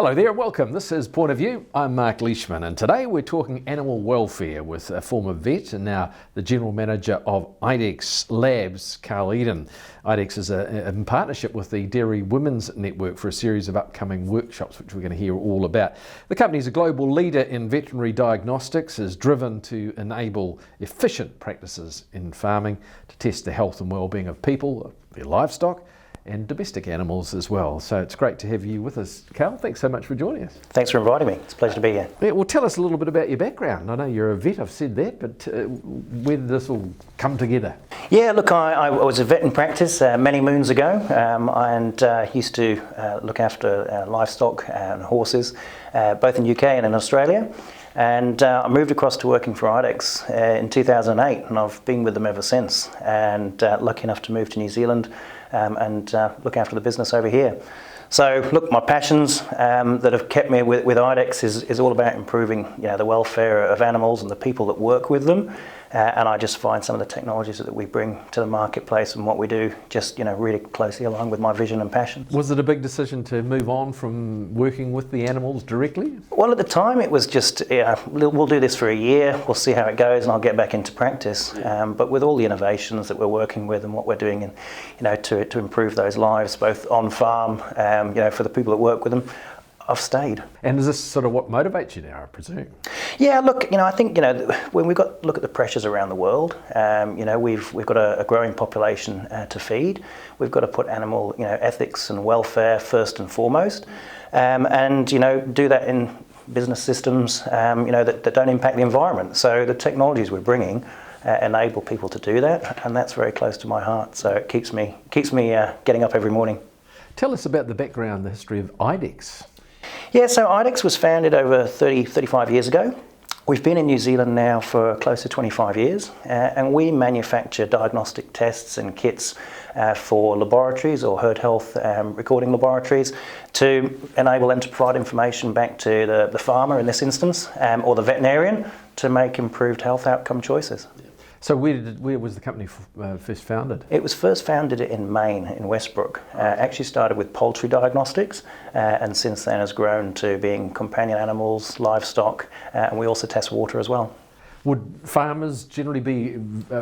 Hello there, welcome. This is Point of View. I'm Mark Leishman, and today we're talking animal welfare with a former vet and now the General Manager of IDEXX Labs, Carl Eden. IDEXX is in partnership with the Dairy Women's Network for a series of upcoming workshops, which we're going to hear all about. The company is a global leader in veterinary diagnostics, is driven to enable efficient practices in farming to test the health and well-being of people, their livestock, and domestic animals as well. So it's great to have you with us, Carl. Thanks so much for joining us. Thanks for inviting me. It's a pleasure to be here. Yeah, well, tell us a little bit about your background. I know you're a vet, I've said that, but where did this all come together? Yeah, look, I was a vet in practice many moons ago, and used to look after livestock and horses, both in UK and in Australia. And I moved across to working for IDEXX in 2008, and I've been with them ever since, and lucky enough to move to New Zealand and look after the business over here. So look, my passions that have kept me with IDEXX is all about improving the welfare of animals and the people that work with them. And I just find some of the technologies that we bring to the marketplace and what we do just really closely along with my vision and passion. Was it a big decision to move on from working with the animals directly? Well, at the time it was just, we'll do this for a year, we'll see how it goes, and I'll get back into practice. But with all the innovations that we're working with and what we're doing to improve those lives, both on farm, for the people that work with them, I've stayed. And is this sort of what motivates you now, I presume? Yeah, look, I think, when we've got to look at the pressures around the world, we've got a growing population to feed. We've got to put animal, ethics and welfare first and foremost, and, do that in business systems, that don't impact the environment. So the technologies we're bringing enable people to do that, and that's very close to my heart. So it keeps me getting up every morning. Tell us about the background, the history of IDEXX. Yeah, so IDEXX was founded over 35 years ago. We've been in New Zealand now for close to 25 years, and we manufacture diagnostic tests and kits for laboratories or herd health recording laboratories to enable them to provide information back to the farmer in this instance, or the veterinarian, to make improved health outcome choices. So where was the company first founded? It was first founded in Maine, in Westbrook. Actually started with poultry diagnostics, and since then has grown to being companion animals, livestock, and we also test water as well. Would farmers generally be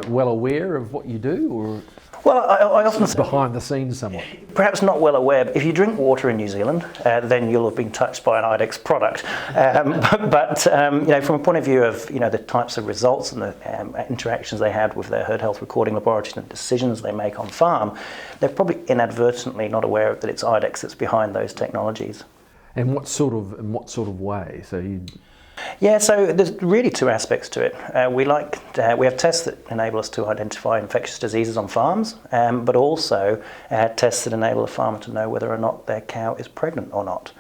well aware of what you do, or? Well, I often say behind the scenes somewhat. Perhaps not well aware, but if you drink water in New Zealand, then you'll have been touched by an IDEXX product. But from a point of view of the types of results and the interactions they had with their herd health recording laboratories and the decisions they make on farm, they're probably inadvertently not aware that it's IDEXX that's behind those technologies. And in what sort of way? Yeah, so there's really two aspects to it. We have tests that enable us to identify infectious diseases on farms, but also tests that enable a farmer to know whether or not their cow is pregnant or not.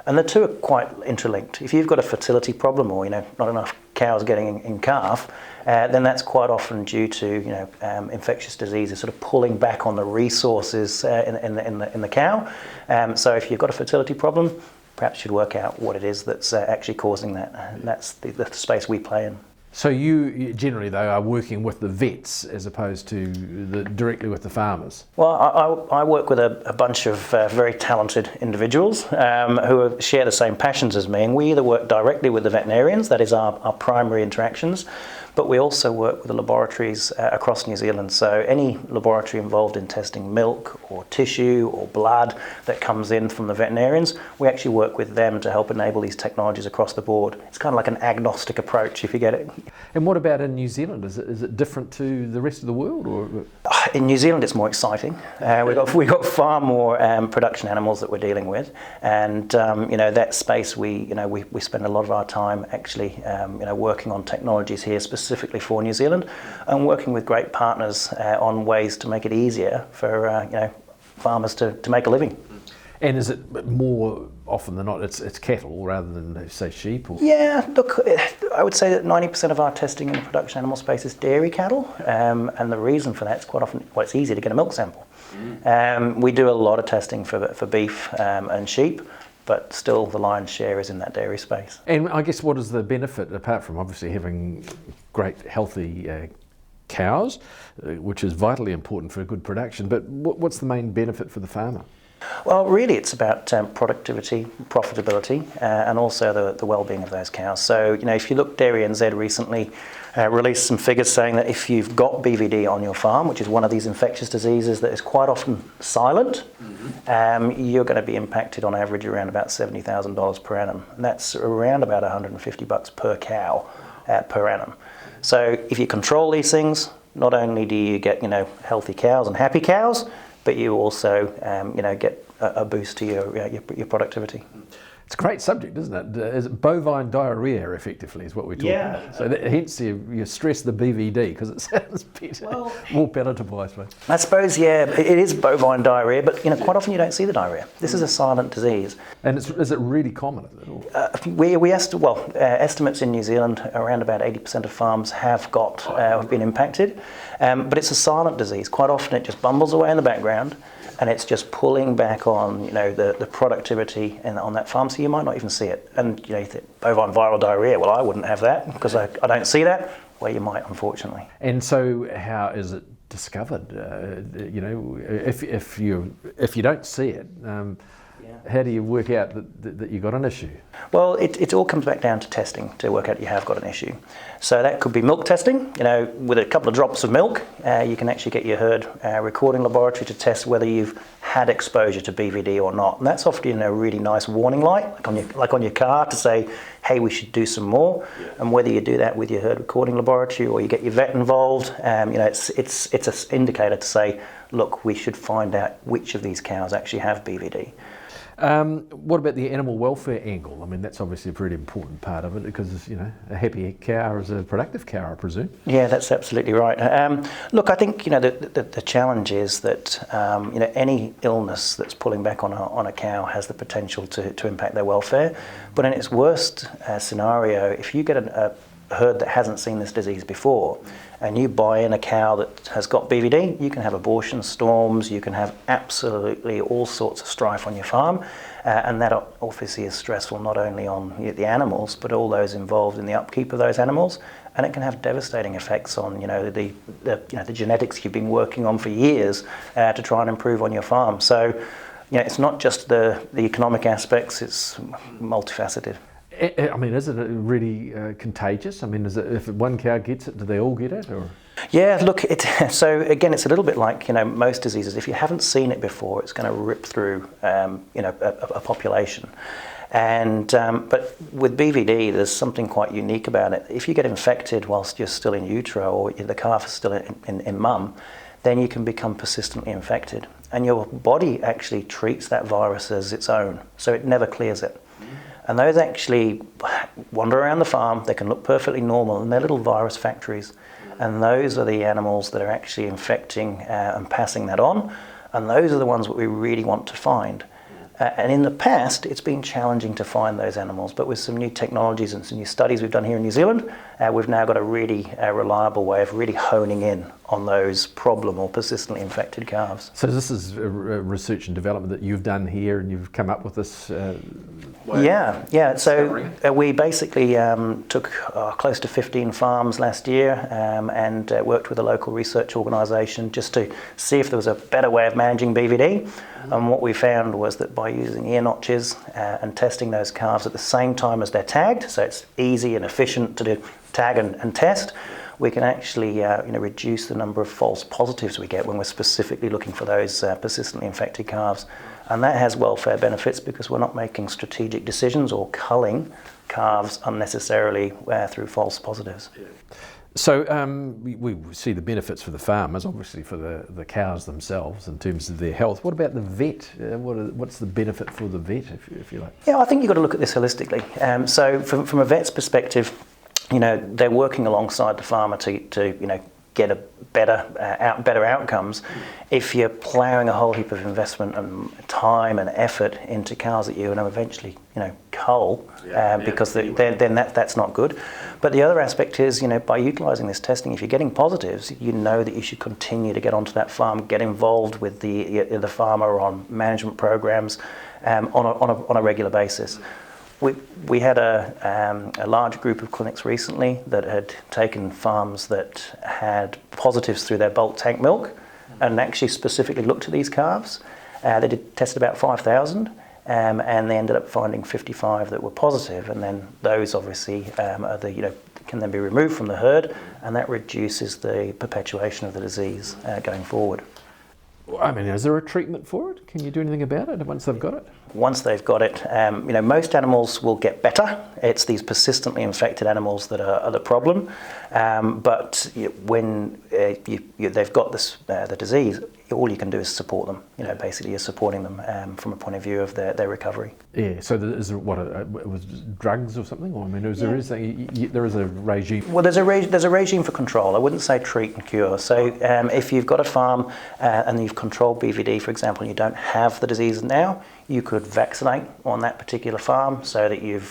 And the two are quite interlinked. If you've got a fertility problem or not enough cows getting in calf, then that's quite often due to infectious diseases sort of pulling back on the resources in the cow. So if you've got a fertility problem, perhaps you'd work out what it is that's actually causing that, and that's the space we play in. So you generally, though, are working with the vets as opposed to directly with the farmers? Well, I work with a bunch of very talented individuals who share the same passions as me, and we either work directly with the veterinarians, that is our primary interactions, but we also work with the laboratories across New Zealand. So any laboratory involved in testing milk or tissue or blood that comes in from the veterinarians, we actually work with them to help enable these technologies across the board. It's kind of like an agnostic approach, if you get it. And what about in New Zealand? Is it different to the rest of the world? Or? In New Zealand, it's more exciting. We've got far more production animals that we're dealing with, and that space we spend a lot of our time actually working on technologies here specifically for New Zealand, and working with great partners on ways to make it easier for farmers to make a living. And is it more often than not it's cattle rather than, say, sheep? Or? Yeah, look, I would say that 90% of our testing in the production animal space is dairy cattle, and the reason for that is quite often, it's easy to get a milk sample. We do a lot of testing for beef and sheep, but still the lion's share is in that dairy space. And I guess what is the benefit, apart from obviously having great healthy cows, which is vitally important for a good production, but what's the main benefit for the farmer? Well, really, it's about productivity, profitability, and also the well-being of those cows. So, if you look, Dairy NZ recently released some figures saying that if you've got BVD on your farm, which is one of these infectious diseases that is quite often silent, you're going to be impacted on average around about $70,000 per annum. And that's around about $150 per cow per annum. So if you control these things, not only do you get healthy cows and happy cows, but you also get a boost to your productivity. It's a great subject, isn't it? Is it bovine diarrhea, effectively, is what we're talking about. So hence you stress the BVD, because it sounds better, more palatable, I suppose. I suppose, it is bovine diarrhea, but quite often you don't see the diarrhea. This is a silent disease. And is it really common? Estimates in New Zealand, around about 80% of farms have been impacted, but it's a silent disease. Quite often it just bumbles away in the background, and it's just pulling back on the productivity on that farm, so you might not even see it. And you think bovine viral diarrhea, well, I wouldn't have that because I don't see that. Well, you might, unfortunately. And so how is it discovered? If you don't see it, how do you work out that you've got an issue? Well, it all comes back down to testing to work out you have got an issue. So that could be milk testing. With a couple of drops of milk, you can actually get your herd recording laboratory to test whether you've had exposure to BVD or not. And that's often a really nice warning light, like on your car, to say, hey, we should do some more. Yeah. And whether you do that with your herd recording laboratory or you get your vet involved, it's an indicator to say, look, we should find out which of these cows actually have BVD. What about the animal welfare angle? I mean, that's obviously a pretty important part of it, because a happy cow is a productive cow, I presume. Yeah, that's absolutely right. Look, I think the challenge is that any illness that's pulling back on a cow has the potential to impact their welfare. But in its worst scenario, if you get a herd that hasn't seen this disease before, and you buy in a cow that has got BVD, you can have abortion storms, you can have absolutely all sorts of strife on your farm, and that obviously is stressful not only on the animals, but all those involved in the upkeep of those animals, and it can have devastating effects on the genetics you've been working on for years to try and improve on your farm. So it's not just the economic aspects; it's multifaceted. I mean, is it really contagious? I mean, is it, if one cow gets it, do they all get it? Or? Yeah, look, so again, it's a little bit like most diseases. If you haven't seen it before, it's going to rip through a population. And but with BVD, there's something quite unique about it. If you get infected whilst you're still in utero, or the calf is still in mum, then you can become persistently infected, and your body actually treats that virus as its own, so it never clears it. And those actually wander around the farm. They can look perfectly normal, and they're little virus factories. And those are the animals that are actually infecting and passing that on. And those are the ones that we really want to find. And in the past, it's been challenging to find those animals, but with some new technologies and some new studies we've done here in New Zealand, we've now got a really reliable way of really honing in on those problem or persistently infected calves. So this is research and development that you've done here, and you've come up with this way? Yeah. So we basically took close to 15 farms last year and worked with a local research organisation just to see if there was a better way of managing BVD. And what we found was that by using ear notches and testing those calves at the same time as they're tagged, so it's easy and efficient to do tag and test, we can actually reduce the number of false positives we get when we're specifically looking for those persistently infected calves. And that has welfare benefits because we're not making strategic decisions or culling calves unnecessarily through false positives. So we see the benefits for the farmers, obviously for the cows themselves in terms of their health. What about the vet? What's the benefit for the vet, if you like? Yeah, I think you've got to look at this holistically. So from a vet's perspective, they're working alongside the farmer to get a better outcomes. If you're ploughing a whole heap of investment and time and effort into cows that you're going to eventually cull, because then that's not good. But the other aspect is, by utilising this testing, if you're getting positives, you know that you should continue to get onto that farm, get involved with the farmer on management programs on a regular basis. We had a large group of clinics recently that had taken farms that had positives through their bulk tank milk and actually specifically looked at these calves. They tested about 5,000. And they ended up finding 55 that were positive, and then those obviously can then be removed from the herd, and that reduces the perpetuation of the disease going forward. I mean, is there a treatment for it? Can you do anything about it once they've got it? Once they've got it, most animals will get better. It's these persistently infected animals that are the problem. But when they've got the disease, all you can do is support them. Basically you're supporting them from a point of view of their recovery. Yeah. So is there it was drugs or something? Or I mean, there is a regime. Well, there's a regime for control. I wouldn't say treat and cure. So if you've got a farm and you've controlled BVD, for example, and you don't have the disease now, you could vaccinate on that particular farm so that you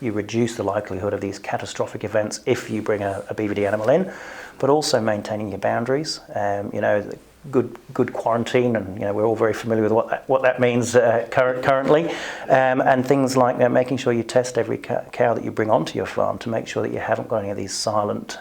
reduce the likelihood of these catastrophic events if you bring a BVD animal in, but also maintaining your boundaries. Good quarantine, and we're all very familiar with what that means currently, and things like making sure you test every cow that you bring onto your farm to make sure that you haven't got any of these silent,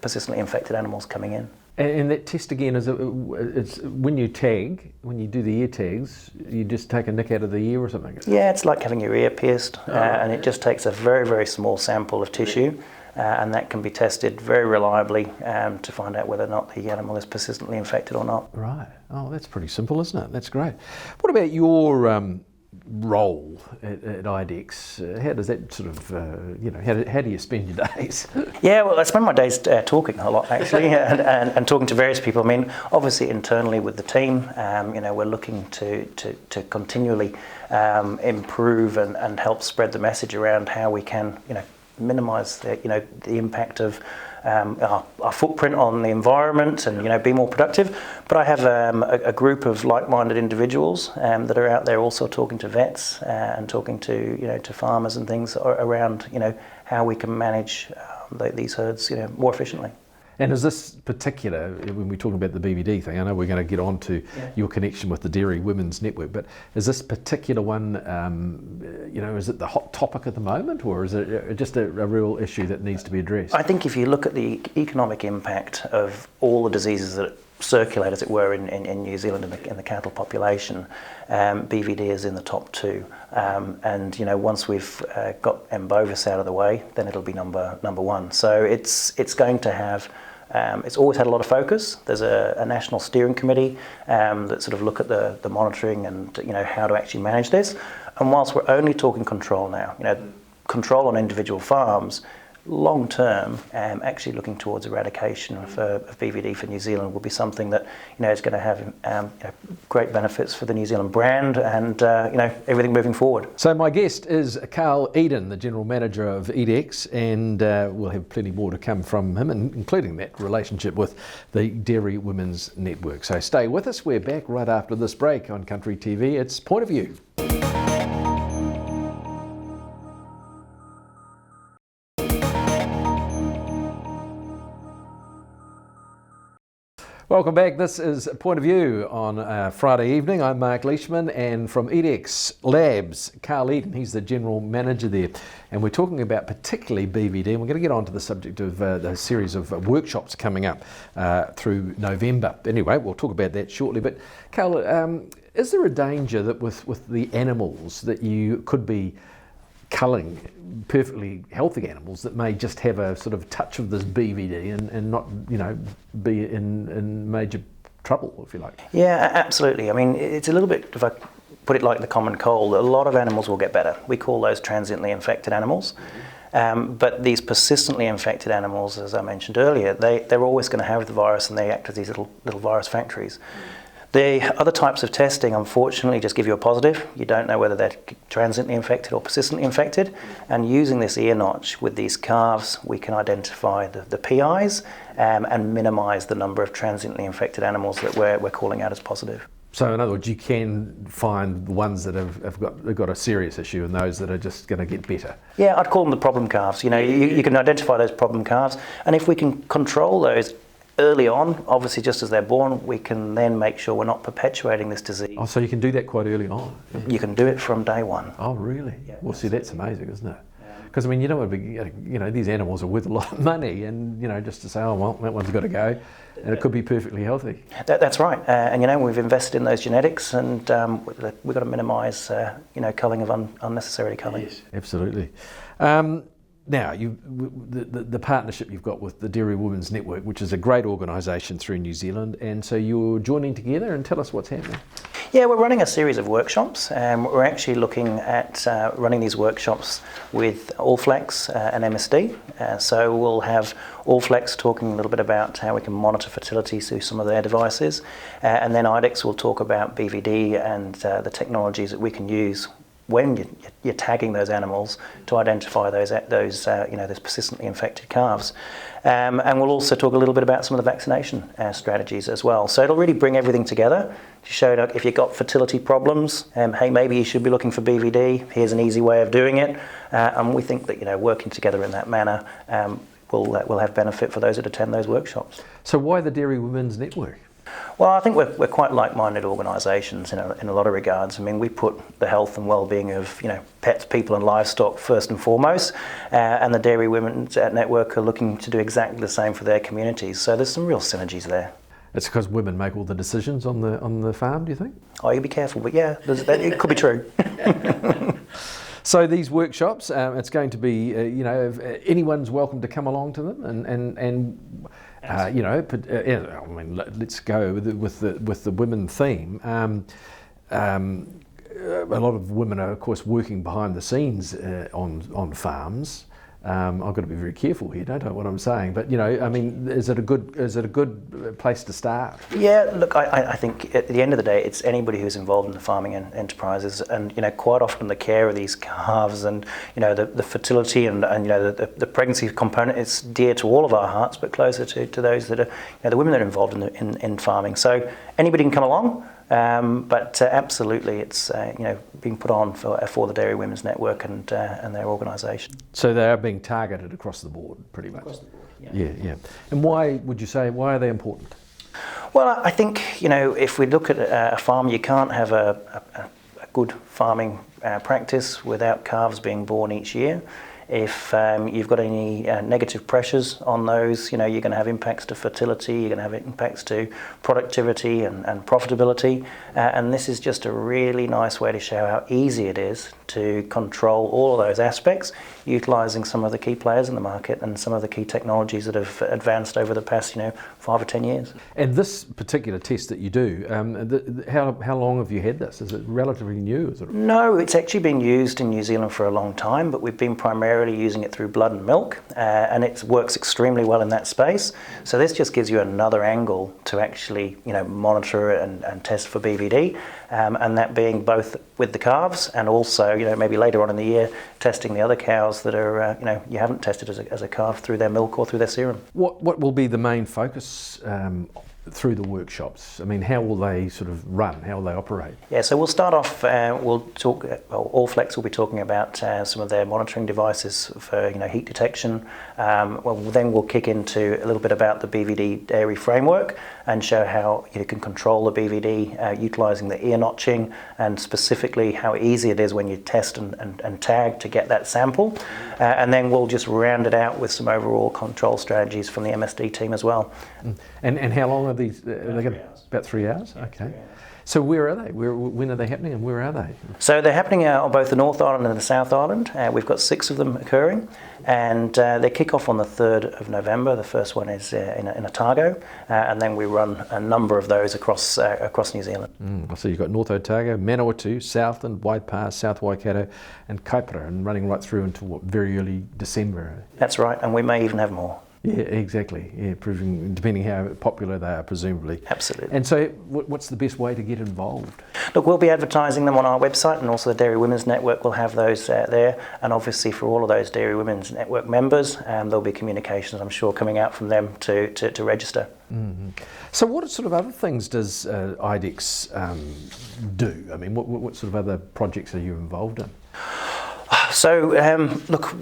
persistently infected animals coming in. And that test again it's when you do the ear tags, you just take a nick out of the ear or something? Yeah, it's like having your ear pierced, and it just takes a very, very small sample of tissue, and that can be tested very reliably to find out whether or not the animal is persistently infected or not. Right. Oh, that's pretty simple, isn't it? That's great. What about your role at IDEXX? How does that sort of, how do you spend your days? Yeah, well, I spend my days talking a lot, actually, and talking to various people. I mean, obviously internally with the team, we're looking to continually improve and help spread the message around how we can, minimise the impact of our footprint on the environment and be more productive. But I have a group of like-minded individuals that are out there also talking to vets and talking to to farmers and things around how we can manage these herds more efficiently. And is this particular, when we're talking about the BVD thing, I know we're going to get on to your connection with the Dairy Women's Network, but is this particular one, is it the hot topic at the moment, or is it just a real issue that needs to be addressed? I think if you look at the economic impact of all the diseases that circulate, as it were, in New Zealand in the cattle population, BVD is in the top two. And once we've got M. bovis out of the way, then it'll be number one. So it's going to have. It's always had a lot of focus. There's a national steering committee that sort of look at the monitoring and how to actually manage this. And whilst we're only talking control now, control on individual farms, long term, actually looking towards eradication of BVD for New Zealand will be something that is going to have great benefits for the New Zealand brand and everything moving forward. So my guest is Carl Eden, the General Manager of IDEXX, and we'll have plenty more to come from him, including that relationship with the Dairy Women's Network. So stay with us. We're back right after this break on Country TV. It's Point of View. Welcome back. This is Point of View on Friday evening. I'm Mark Leishman, and from IDEXX Labs, Carl Eden, he's the General Manager there. And we're talking about particularly BVD, and we're going to get on to the subject of the series of workshops coming up through November. Anyway, we'll talk about that shortly. But Carl, is there a danger that with the animals that you could be culling perfectly healthy animals that may just have a sort of touch of this BVD and not, be in major trouble, if you like? Yeah, absolutely. I mean, it's a little bit, if I put it like the common cold, a lot of animals will get better. We call those transiently infected animals. But these persistently infected animals, as I mentioned earlier, they're always going to have the virus, and they act as these little virus factories. The other types of testing, unfortunately, just give you a positive. You don't know whether they're transiently infected or persistently infected. And using this ear notch with these calves, we can identify the PIs and minimise the number of transiently infected animals that we're calling out as positive. So in other words, you can find the ones that have got a serious issue and those that are just going to get better. Yeah, I'd call them the problem calves. You can identify those problem calves, and if we can control those early on, obviously just as they're born, we can then make sure we're not perpetuating this disease. Oh, so you can do that quite early on? You can do it from day one. Oh, really? Yeah, well, see, that's amazing, isn't it? Because I mean, you don't want to be, you know, these animals are worth a lot of money, and you know, just to say, oh well, that one's got to go, and it could be perfectly healthy. That's right, and you know, we've invested in those genetics, and we've got to minimise, you know, culling of unnecessary culling. Yes, absolutely. Now, the partnership you've got with the Dairy Women's Network, which is a great organisation through New Zealand, and so you're joining together, and tell us what's happening. Yeah, we're running a series of workshops, and we're actually looking at running these workshops with Allflex and MSD. So we'll have Allflex talking a little bit about how we can monitor fertility through some of their devices, and then IDEXX will talk about BVD and the technologies that we can use when you're tagging those animals to identify those you know, those persistently infected calves. And we'll also talk a little bit about some of the vaccination strategies as well. So it'll really bring everything together to show that if you've got fertility problems, hey, maybe you should be looking for BVD. Here's an easy way of doing it. And we think that, you know, working together in that manner will have benefit for those that attend those workshops. So why the Dairy Women's Network? Well, I think we're quite like-minded organisations in a lot of regards. I mean, we put the health and well-being of, you know, pets, people and livestock first and foremost, and the Dairy Women's Network are looking to do exactly the same for their communities. So there's some real synergies there. It's because women make all the decisions on the farm, do you think? Oh, you be careful, but yeah, it could be true. So these workshops, it's going to be, you know, anyone's welcome to come along to them, and you know, I mean, let's go with the women theme. A lot of women are, of course, working behind the scenes on farms. I've got to be very careful here, don't I, what I'm saying? But you know, I mean, is it a good place to start? Yeah, look, I think at the end of the day, it's anybody who's involved in the farming enterprises, and you know, quite often the care of these calves, and you know, the fertility and you know, the pregnancy component is dear to all of our hearts, but closer to those that are, you know, the women that are involved in farming. So anybody can come along. But absolutely, it's you know, being put on for the Dairy Women's Network and their organisation. So they are being targeted across the board, pretty much. Across the board, yeah. Yeah. And why would you say, why are they important? Well, I think, you know, if we look at a farm, you can't have a good farming practice without calves being born each year. If you've got any negative pressures on those, you know, you're going to have impacts to fertility, you're going to have impacts to productivity and profitability. And this is just a really nice way to show how easy it is to control all of those aspects, utilising some of the key players in the market and some of the key technologies that have advanced over the past, you know, 5 or 10 years. And this particular test that you do, how long have you had this? Is it relatively new? Is it? No, it's actually been used in New Zealand for a long time, but we've been primarily using it through blood and milk, and it works extremely well in that space. So this just gives you another angle to actually, you know, monitor and test for BVD, and that being both with the calves and also, you know, maybe later on in the year testing the other cows that are, you know, you haven't tested as a calf through their milk or through their serum. What will be the main focus through the workshops? I mean, how will they sort of run? How will they operate? Yeah, so we'll start off, we'll talk, well, Allflex will be talking about some of their monitoring devices for, you know, heat detection. Well, then we'll kick into a little bit about the BVD dairy framework and show how you can control the BVD utilising the ear notching, and specifically how easy it is when you test and tag to get that sample. And then we'll just round it out with some overall control strategies from the MSD team as well. And how long are these? About 3 hours? Okay. So where are they? When are they happening, and where are they? So they're happening on both the North Island and the South Island. We've got 6 of them occurring, and they kick off on the 3rd of November. The first one is in Otago, and then we run a number of those across New Zealand. So you've got North Otago, Manawatu, Southland, Waipa, South Waikato, and Kaipara, and running right through until very early December. That's right, and we may even have more. Yeah, exactly. Yeah, proving, depending how popular they are, presumably. Absolutely. And so, what's the best way to get involved? Look, we'll be advertising them on our website, and also the Dairy Women's Network will have those there. And obviously, for all of those Dairy Women's Network members, there'll be communications, I'm sure, coming out from them to register. Mm-hmm. So, what sort of other things does IDEXX do? I mean, what sort of other projects are you involved in? So, look,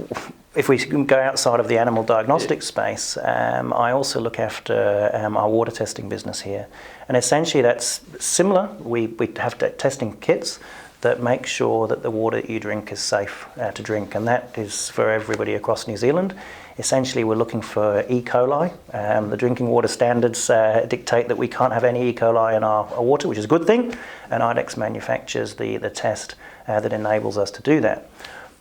if we can go outside of the animal diagnostic space, I also look after our water testing business here. And essentially that's similar. We have testing kits that make sure that the water you drink is safe to drink, and that is for everybody across New Zealand. Essentially, we're looking for E. coli. The drinking water standards dictate that we can't have any E. coli in our water, which is a good thing, and IDEXX manufactures the test that enables us to do that.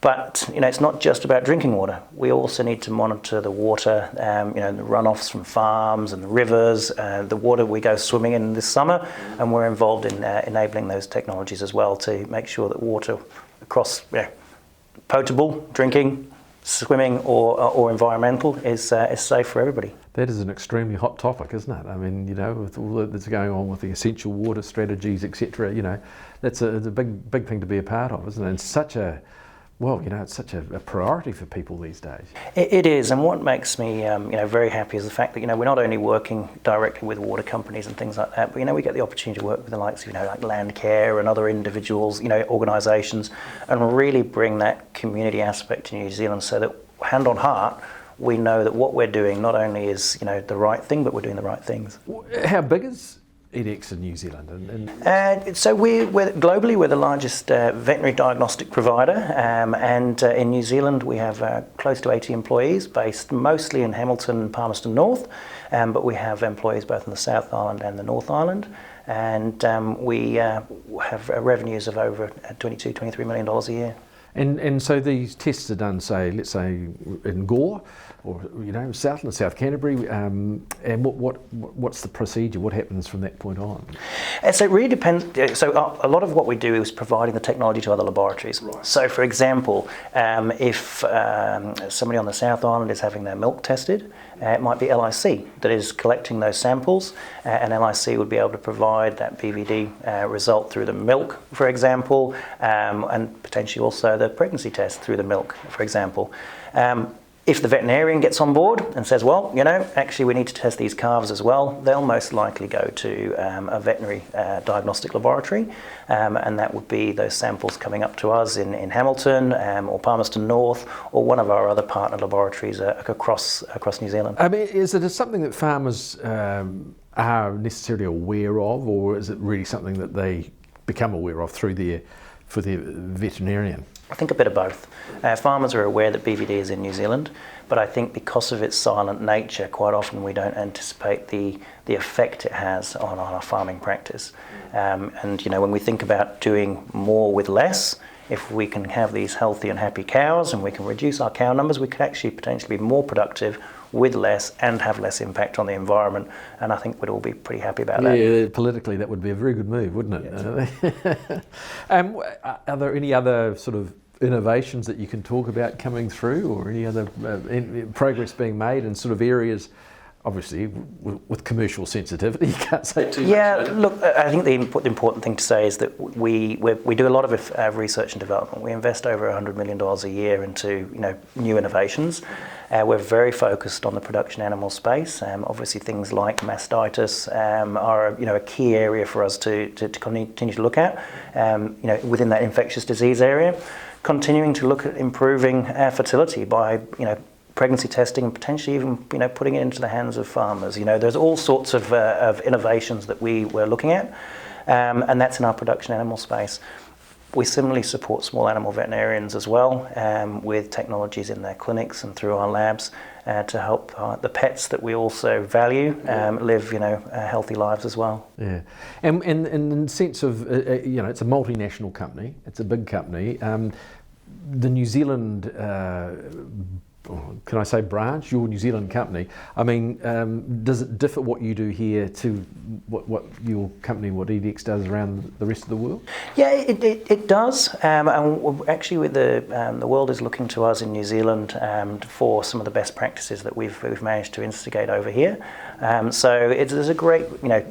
But it's not just about drinking water. We also need to monitor the water, the runoffs from farms and the rivers, the water we go swimming in this summer, and we're involved in enabling those technologies as well to make sure that water across potable, drinking, swimming or environmental is safe for everybody. That is an extremely hot topic, isn't it? I mean, with all that's going on with the essential water strategies, etc., that's a big thing to be a part of, isn't it? And such a it's such a priority for people these days. It is, and what makes me very happy is the fact that we're not only working directly with water companies and things like that, but we get the opportunity to work with the likes of like Landcare and other individuals, organisations, and really bring that community aspect to New Zealand, so that hand on heart we know that what we're doing not only is the right thing, but we're doing the right things. How big is IDEXX in New Zealand? So we're globally, we're the largest veterinary diagnostic provider, and in New Zealand we have close to 80 employees based mostly in Hamilton and Palmerston North, but we have employees both in the South Island and the North Island, and we have revenues of over $22-23 million a year. And so these tests are done, let's say in Gore, or South Canterbury, and what's the procedure? What happens from that point on? So it really depends. So a lot of what we do is providing the technology to other laboratories. Right. So for example, if somebody on the South Island is having their milk tested, it might be LIC that is collecting those samples, and LIC would be able to provide that BVD result through the milk, for example, and potentially also the pregnancy test through the milk, for example. If the veterinarian gets on board and says, well, actually we need to test these calves as well, they'll most likely go to a veterinary diagnostic laboratory, and that would be those samples coming up to us in Hamilton or Palmerston North, or one of our other partner laboratories across New Zealand. I mean, is it something that farmers are necessarily aware of, or is it really something that they become aware of for their veterinarian? I think a bit of both. Farmers are aware that BVD is in New Zealand, but I think because of its silent nature, quite often we don't anticipate the effect it has on our farming practice. And when we think about doing more with less, if we can have these healthy and happy cows and we can reduce our cow numbers, we could actually potentially be more productive with less and have less impact on the environment, and I think we'd all be pretty happy about that. Yeah, politically that would be a very good move, wouldn't it? Yeah. Are there any other sort of innovations that you can talk about coming through, or any other progress being made in sort of areas, obviously with commercial sensitivity, you can't say too much? Yeah, look, I think the important thing to say is that we do a lot of research and development. We invest over $100 million a year into new innovations. We're very focused on the production animal space. Obviously, things like mastitis are a key area for us to continue to look at. Within that infectious disease area, continuing to look at improving fertility by pregnancy testing and potentially even putting it into the hands of farmers. There's all sorts of innovations that we're looking at, and that's in our production animal space. We similarly support small animal veterinarians as well, with technologies in their clinics and through our labs to help the pets that we also value live healthy lives as well. Yeah, and in the sense of it's a multinational company, it's a big company. The New Zealand can I say branch, your New Zealand company, I mean, does it differ what you do here to what your company, what IDEXX does around the rest of the world? Yeah, it does. And actually, with the world is looking to us in New Zealand for some of the best practices that we've managed to instigate over here. So there's a great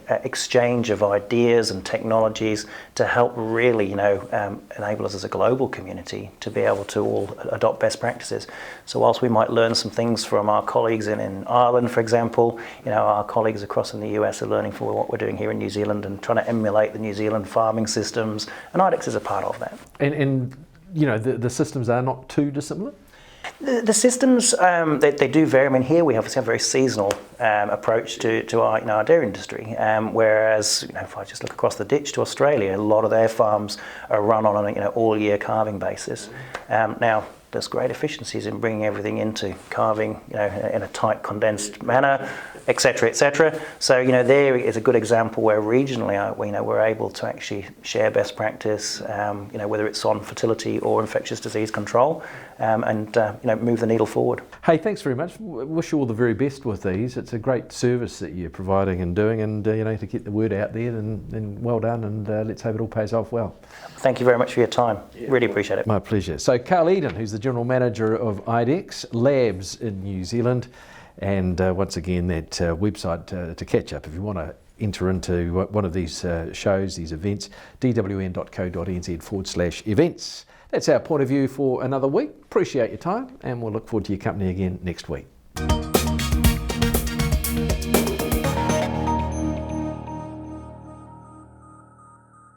exchange of ideas and technologies to help really enable us as a global community to be able to all adopt best practices. So whilst we might learn some things from our colleagues in Ireland, for example, our colleagues across in the US are learning from what we're doing here in New Zealand and trying to emulate the New Zealand farming systems, and IDEXX is a part of that. And the systems are not too dissimilar? The systems, they do vary. I mean, here we obviously have a very seasonal approach to our dairy industry, whereas if I just look across the ditch to Australia, a lot of their farms are run on an all-year calving basis. Now, there's great efficiencies in bringing everything into calving, in a tight, condensed manner, etc., etc. So, there is a good example where regionally, we're able to actually share best practice, whether it's on fertility or infectious disease control, and move the needle forward. Hey, thanks very much. Wish you all the very best with these. It's a great service that you're providing and doing, and to get the word out there, then well done, and let's hope it all pays off well. Thank you very much for your time. Really appreciate it. My pleasure. So Carl Eden, who's the General Manager of IDEXX Labs in New Zealand, and once again that website to catch up if you want to enter into one of these shows, these events, dwn.co.nz/events. That's our point of view for another week. Appreciate your time, and we'll look forward to your company again next week.